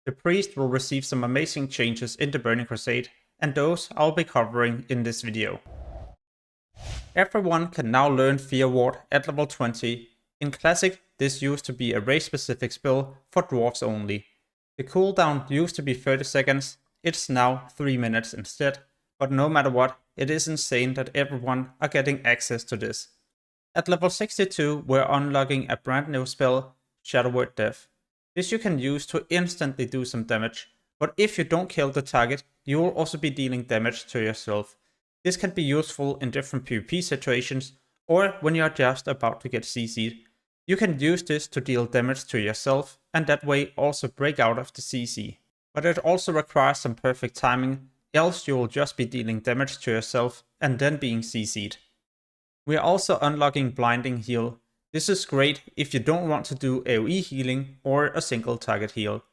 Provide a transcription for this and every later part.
The priest will receive some amazing changes in the Burning Crusade, and those I'll be covering in this video. Everyone can now learn Fear Ward at level 20. In Classic, this used to be a race-specific spell for dwarves only. The cooldown used to be 30 seconds, it's now 3 minutes instead, but no matter what, it is insane that everyone are getting access to this. At level 62, we're unlocking a brand new spell, Shadow Word Death. This you can use to instantly do some damage, but if you don't kill the target, you will also be dealing damage to yourself. This can be useful in different PvP situations, or when you're just about to get CC'd. You can use this to deal damage to yourself, and that way also break out of the CC. But it also requires some perfect timing, else you will just be dealing damage to yourself and then being CC'd. We are also unlocking Blinding Heal. This is great if you don't want to do AoE healing or a single target heal.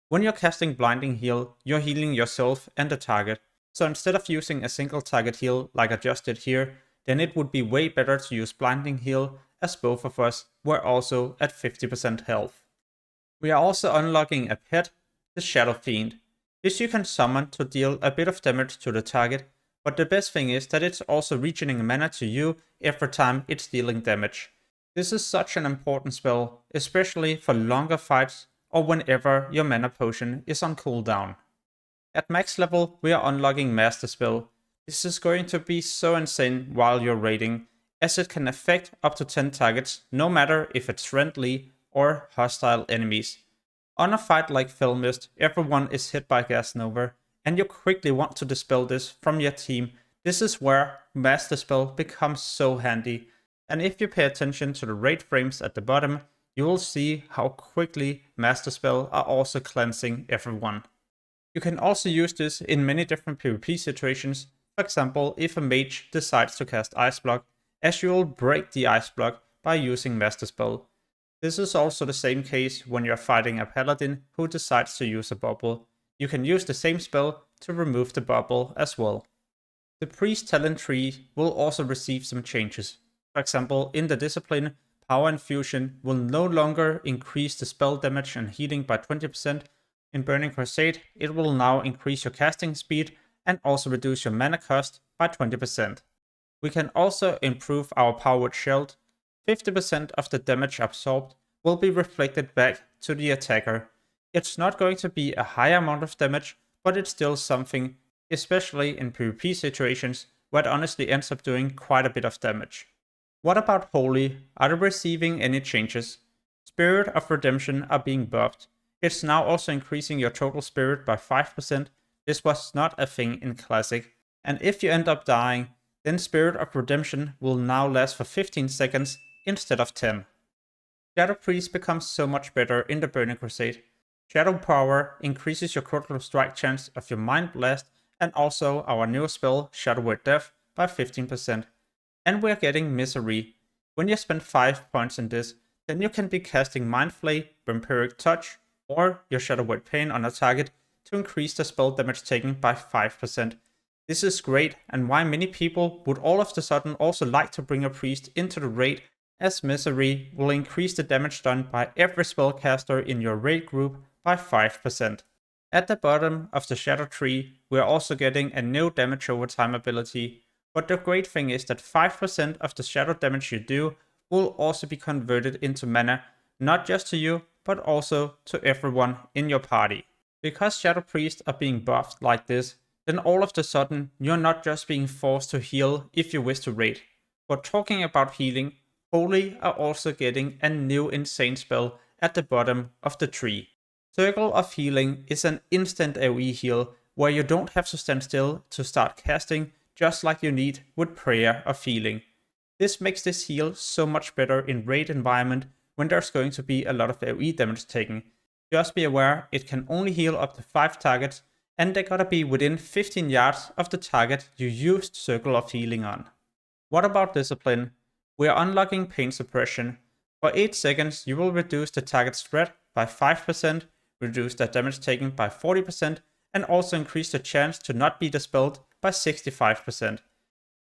When you're casting Blinding Heal, you're healing yourself and the target. So instead of using a single target heal like I just did here, then it would be way better to use Blinding Heal, as both of us were also at 50% health. We are also unlocking a pet, the Shadow Fiend. This you can summon to deal a bit of damage to the target, but the best thing is that it's also regening mana to you every time it's dealing damage. This is such an important spell, especially for longer fights or whenever your mana potion is on cooldown. At max level, we are unlocking Master Spell. This is going to be so insane while you're raiding, as it can affect up to 10 targets, no matter if it's friendly or hostile enemies. On a fight like Fell Mist, everyone is hit by Gas Nova, and you quickly want to dispel this from your team. This is where Master Spell becomes so handy, and if you pay attention to the raid frames at the bottom, you will see how quickly Master Spell are also cleansing everyone. You can also use this in many different PvP situations. For example, if a mage decides to cast Ice Block, as you will break the Ice Block by using Master Spell. This is also the same case when you're fighting a paladin who decides to use a bubble. You can use the same spell to remove the bubble as well. The priest talent tree will also receive some changes. For example, in the discipline, Power Infusion will no longer increase the spell damage and healing by 20%. In Burning Crusade, it will now increase your casting speed and also reduce your mana cost by 20%. We can also improve our Powered Shield. 50% of the damage absorbed will be reflected back to the attacker. It's not going to be a high amount of damage, but it's still something, especially in PvP situations where it honestly ends up doing quite a bit of damage. What about Holy? Are they receiving any changes? Spirit of Redemption are being buffed. It's now also increasing your total spirit by 5%. This was not a thing in Classic. And if you end up dying, then Spirit of Redemption will now last for 15 seconds instead of 10. Shadow Priest becomes so much better in the Burning Crusade. Shadow Power increases your critical strike chance of your Mind Blast, and also our new spell, Shadow Word Death, by 15%. And we're getting Misery. When you spend 5 points in this, then you can be casting Mind Flay, Vampiric Touch, or your Shadow Word Pain on a target to increase the spell damage taken by 5%. This is great, and why many people would all of a sudden also like to bring a priest into the raid, as Misery will increase the damage done by every spellcaster in your raid group by 5%. At the bottom of the Shadow Tree, we are also getting a new damage over time ability, but the great thing is that 5% of the shadow damage you do will also be converted into mana, not just to you, but also to everyone in your party. Because Shadow Priests are being buffed like this, then all of a sudden you're not just being forced to heal if you wish to raid. But talking about healing, Holy are also getting a new insane spell at the bottom of the tree. Circle of Healing is an instant AoE heal where you don't have to stand still to start casting, just like you need with Prayer of Healing. This makes this heal so much better in raid environment when there's going to be a lot of AoE damage taken. Just be aware it can only heal up to 5 targets, and they gotta be within 15 yards of the target you used Circle of Healing on. What about Discipline? We are unlocking Pain Suppression. For 8 seconds you will reduce the target's threat by 5%, reduce the damage taken by 40%, and also increase the chance to not be dispelled by 65%.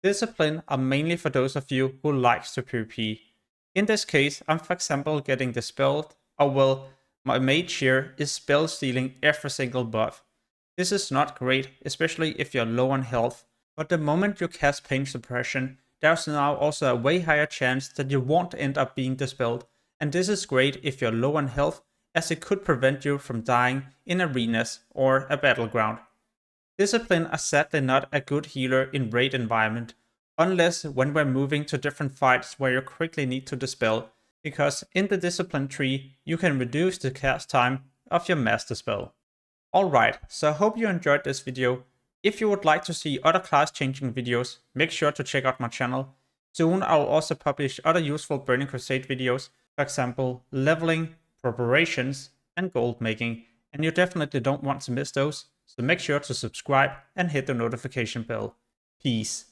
Discipline are mainly for those of you who likes to PvP. In this case, I'm for example getting dispelled, or well, My mage here is spell stealing every single buff. This is not great, especially if you're low on health, but the moment you cast Pain Suppression, there's now also a way higher chance that you won't end up being dispelled, and this is great if you're low on health, as it could prevent you from dying in arenas or a battleground. Discipline are sadly not a good healer in raid environment, unless when we're moving to different fights where you quickly need to dispel, because in the discipline tree you can reduce the cast time of your master spell. Alright, so I hope you enjoyed this video. If you would like to see other class changing videos, make sure to check out my channel. Soon I will also publish other useful Burning Crusade videos, for example leveling, preparations, and gold making, and you definitely don't want to miss those, so make sure to subscribe and hit the notification bell. Peace.